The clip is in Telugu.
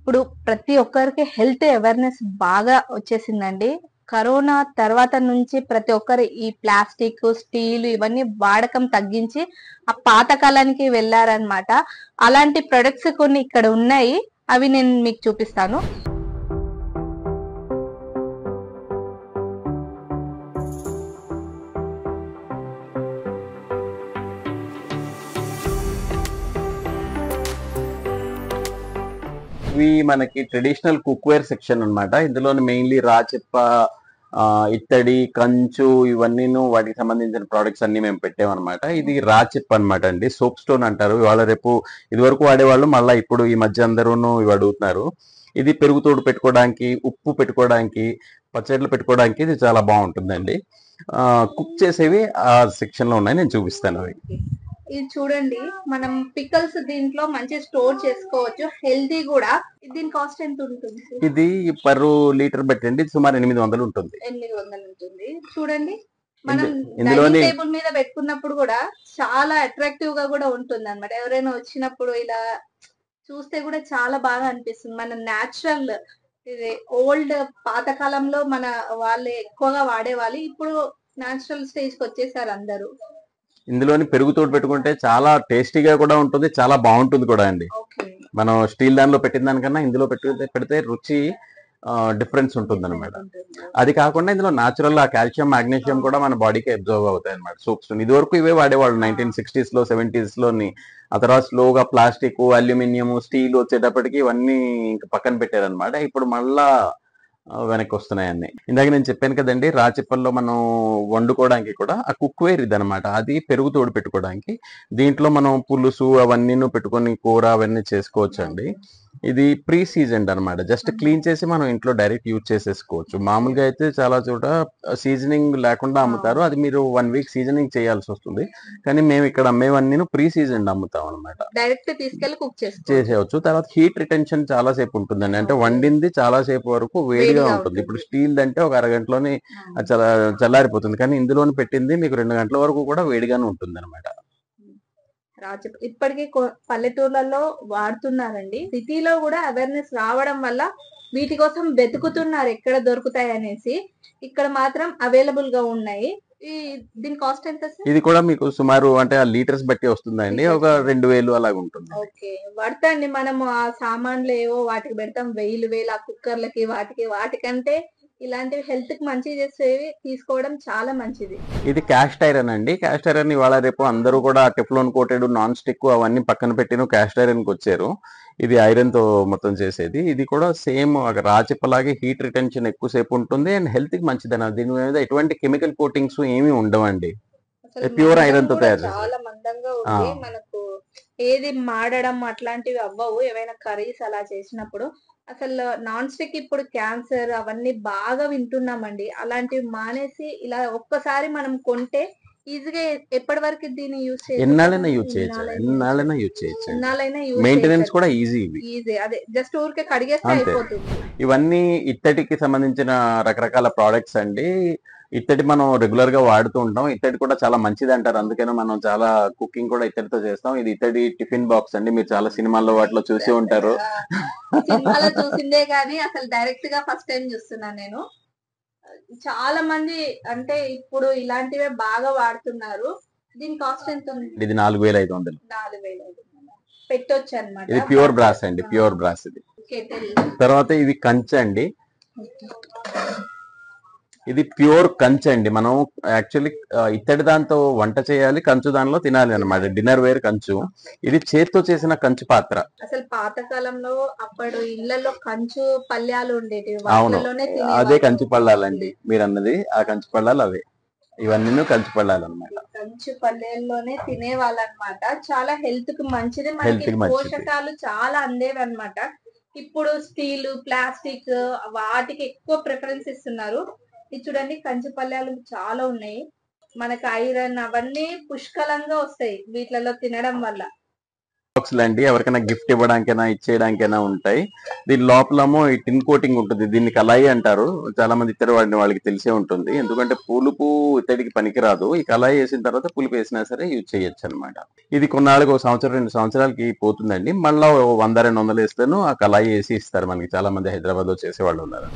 ఇప్పుడు ప్రతి ఒక్కరికి హెల్త్ అవేర్‌నెస్ బాగా వచ్చేసిందండి. కరోనా తర్వాత నుంచి ప్రతి ఒక్కరు ఈ ప్లాస్టిక్, స్టీల్ ఇవన్నీ వాడకం తగ్గించి ఆ పాత కాలానికి వెళ్లారన్నమాట. అలాంటి ప్రొడక్ట్స్ కొన్ని ఇక్కడ ఉన్నాయి. అవి నేను మీకు చూపిస్తాను. ఇవి మనకి ట్రెడిషనల్ కుక్వేర్ సెక్షన్ అన్నమాట. ఇందులోని మెయిన్లీ రాచెప్ప, ఇత్తడి, కంచు ఇవన్నీను వాటికి సంబంధించిన ప్రోడక్ట్స్ అన్ని మేము పెట్టామన్నమాట. ఇది రాచెప్ప అన్నమాట అండి. సోప్ స్టోన్ అంటారు. ఇవాళ రేపు ఇదివరకు వాడేవాళ్ళు, మళ్ళీ ఇప్పుడు ఈ మధ్య అందరూను ఇవి అడుగుతున్నారు. ఇది పెరుగు తోడు పెట్టుకోవడానికి, ఉప్పు పెట్టుకోవడానికి, పచ్చళ్ళు పెట్టుకోవడానికి ఇది చాలా బాగుంటుందండి. కుక్ చేసేవి ఆ సెక్షన్ లో ఉన్నాయి, నేను చూపిస్తాను అవి. ఇది చూడండి, మనం పికల్స్ దీంట్లో మంచి స్టోర్ చేసుకోవచ్చు. హెల్తీ కూడా. దీని కాస్ట్ ఎంత ఉంటుంది? ఇది పర్ లీటర్ బట్టి సుమారు 800 ఉంటుంది. 800 ఉంటుంది. చూడండి, మనం ఇందులోని డైనింగ్ టేబుల్ మీద పెట్టుకున్నప్పుడు కూడా చాలా అట్రాక్టివ్ గా కూడా ఉంటుంది అన్నమాట. ఎవరైనా వచ్చినప్పుడు ఇలా చూస్తే కూడా చాలా బాగా అనిపిస్తుంది. మన న్యాచురల్, ఇది ఓల్డ్ పాతకాలంలో మన వాళ్ళు ఎక్కువగా వాడేవాళ్ళు. ఇప్పుడు న్యాచురల్ స్టేజ్ కి వచ్చేసారు అందరూ. ఇందులోని పెరుగు తోడు పెట్టుకుంటే చాలా టేస్టీగా కూడా ఉంటుంది, చాలా బాగుంటుంది కూడా అండి. ఓకే. మనం స్టీల్ దానిలో పెట్టిన దానికన్నా ఇందులో పెడితే రుచి డిఫరెన్స్ ఉంటుంది అనమాట. అది కాకుండా ఇందులో న్యాచురల్ ఆ కాల్షియం, మాగ్నీషియం కూడా మన బాడీకి అబ్జర్వ్ అవుతాయి అనమాట. సోప్స్ ఇది వరకు ఇవే వాడేవాళ్ళు 1960s లో 70s లోని. ఆ తర్వాత స్లోగా ప్లాస్టిక్, అల్యూమినియం, స్టీల్ వచ్చేటప్పటికి ఇవన్నీ ఇంకా పక్కన పెట్టారనమాట. ఇప్పుడు మళ్ళా వెనక్కి వస్తున్నాయి అన్ని. ఇందాక నేను చెప్పాను కదండి, రాచిప్పల్లో మనం వండుకోవడానికి కూడా ఆ కుక్వేర్ ఇది అనమాట. అది పెరుగు తోడు పెట్టుకోవడానికి. దీంట్లో మనం పులుసు అవన్నీ పెట్టుకొని కూర అవన్నీ చేసుకోవచ్చు అండి. ఇది ప్రీ సీజన్డ్ అనమాట. జస్ట్ క్లీన్ చేసి మనం ఇంట్లో డైరెక్ట్ యూజ్ చేసేసుకోవచ్చు. మామూలుగా అయితే చాలా చోట సీజనింగ్ లేకుండా అమ్ముతారు. అది మీరు 1 వీక్ సీజనింగ్ చేయాల్సి వస్తుంది. కానీ మేము ఇక్కడ అమ్మేవన్నీ ప్రీ సీజన్డ్ అమ్ముతాం అనమాట. డైరెక్ట్ తీసుకెళ్లి కుక్ చేసేయచ్చు. తర్వాత హీట్ రిటెన్షన్ చాలా సేపు ఉంటుందండి. అంటే వండింది చాలా సేపు వరకు వేడిగా ఉంటుంది. ఇప్పుడు స్టీల్ అంటే ఒక అరగంటలోనే చల్లారిపోతుంది. కానీ ఇందులోని పెట్టింది మీకు 2 గంటల వరకు కూడా వేడిగానే ఉంటుంది అనమాట. ఇప్పటికీ పల్లెటూర్లలో వాడుతున్నారండి. సిటీలో కూడా అవేర్నెస్ రావడం వల్ల వీటి కోసం వెతుకుతున్నారు ఎక్కడ దొరుకుతాయి అనేసి. ఇక్కడ మాత్రం అవైలబుల్ గా ఉన్నాయి. దీని కాస్ట్ ఎంత? ఇది కూడా మీకు సుమారు అంటే ఆ లీటర్స్ బట్టి వస్తుందండి. ఒక 2000 అలాగ ఉంటుంది. ఓకే. పడతండి, మనము ఆ సామాన్లు ఏవో వాటికి పెడతాం 1000 ఆ కుక్కర్లకి వాటికంటే ఇలాంటివి హెల్త్ కి మంచి చేసేవి తీసుకోవడం చాలా మంచిది. ఇది క్యాస్ట్ ఐరన్ అండి. క్యాస్ట్ ఐరన్ ఇవాళ రేపు అందరూ కూడా టెఫ్లోన్ కోటెడ్, నాన్ స్టిక్ అవన్నీ పక్కన పెట్టిన క్యాస్ట్ ఐరన్ కి వచ్చారు. ఇది ఐరన్ తో మొత్తం చేసేది. ఇది కూడా సేమ్ రాచిప్పలాగే హీట్ రిటెన్షన్ ఎక్కువసేపు ఉంటుంది అండ్ హెల్త్ కి మంచిదన్న. దీని మీద ఎటువంటి కెమికల్ కోటింగ్స్ ఏమీ ఉండవండి. ప్యూర్ ఐరన్ తో తయారు చేస్తారు. చాలా మందంగా ఉంది. మనకు ఏది మాడడం అట్లాంటివి అవ్వవు. ఏవైనా కర్రీస్ అలా చేసినప్పుడు. అసలు నాన్ స్టిక్ ఇప్పుడు క్యాన్సర్ అవన్నీ బాగా వింటున్నామండి. అలాంటివి మానేసి ఇలా ఒక్కసారి మనం కొంటే ఈజీగా ఎప్పటి వరకు దీన్ని యూజ్ చేయొచ్చు? ఎన్నాళ్ళైనా యూజ్ చేయొచ్చు. మెయింటెనెన్స్ కూడా ఈజీ. అదే జస్ట్ ఊరికే కడిగేస్తే అయిపోతుంది. ఇవన్నీ ఇత్తడికి సంబంధించిన రకరకాల ప్రోడక్ట్స్ అండి. ఇత్తడి మనం రెగ్యులర్ గా వాడుతూ ఉంటాం. ఇత్తడి కూడా చాలా మంచిది అంటారు. అందుకని మనం చాలా కుకింగ్ కూడా ఇత్తడితో చేస్తాం. ఇది ఇత్తడి టిఫిన్ బాక్స్ అండి. మీరు చాలా సినిమాల్లో వాటిలో చూసి ఉంటారు. సినిమాలో చూసిందే కానీ అసలు డైరెక్ట్ గా ఫస్ట్ టైం చూస్తున్నాను నేను. చాలా మంది అంటే ఇప్పుడు ఇలాంటివే బాగా వాడుతున్నారు. దీని కాస్ట్ ఎంత ఉంది? ఇది 4500. 4500 పెట్టొచ్చు అన్నమాట. ఇది ప్యూర్ బ్రాస్ అండి. ప్యూర్ బ్రాస్ ఇది. తర్వాత ఇది కంచె అండి. ఇది ప్యూర్ కంచె అండి. మనం యాక్చువల్లీ ఇత్తడి దాంతో వంట చేయాలి, కంచు దానిలో తినాలి అనమాట. డిన్నర్ వేర్ కంచు. ఇది చేత్తో చేసిన కంచు పాత్ర. అసలు పాతకాలంలో అప్పుడు ఇళ్లలో కంచు పళ్ళ్యాలు ఉండేవి. అవును, అదే కంచు పళ్ళాలండి మీరు అన్నది. ఆ కంచు పళ్ళాలు అవే. ఇవన్నీ కంచు పళ్ళాలు అనమాట. కంచు పల్లెల్లోనే తినేవాళ్ళు అనమాట. చాలా హెల్త్ కి మంచిది. మనకి పోషకాలు చాలా అందేవి అనమాట. ఇప్పుడు స్టీల్, ప్లాస్టిక్ వాటికి ఎక్కువ ప్రిఫరెన్స్ ఇస్తున్నారు. ఇది చూడండి, కంచు పళ్ళ్యాలు చాలా ఉన్నాయి. మనకు ఐరన్ అవన్నీ పుష్కలంగా వస్తాయి వీటిలలో తినడం వల్ల. బాక్స్ లాంటి ఎవరికైనా గిఫ్ట్ ఇవ్వడానికైనా ఇచ్చేయడానికైనా ఉంటాయి. దీని లోపలేమో ఈ టిన్ కోటింగ్ ఉంటుంది. దీన్ని కళాయి అంటారు. చాలా మంది ఇతర వాళ్ళకి తెలిసే ఉంటుంది. ఎందుకంటే పులుపు ఇతడికి పనికిరాదు. ఈ కళాయి వేసిన తర్వాత పులుపు వేసినా సరే యూజ్ చేయొచ్చు అనమాట. ఇది కొన్నాళ్ళకి 1 సంవత్సరం 2 సంవత్సరాలకి పోతుందండి. మళ్ళీ 100-200 వేస్తేను ఆ కళాయి వేసి ఇస్తారు మనకి. చాలా మంది హైదరాబాద్ లో చేసేవాళ్ళు ఉన్నారు.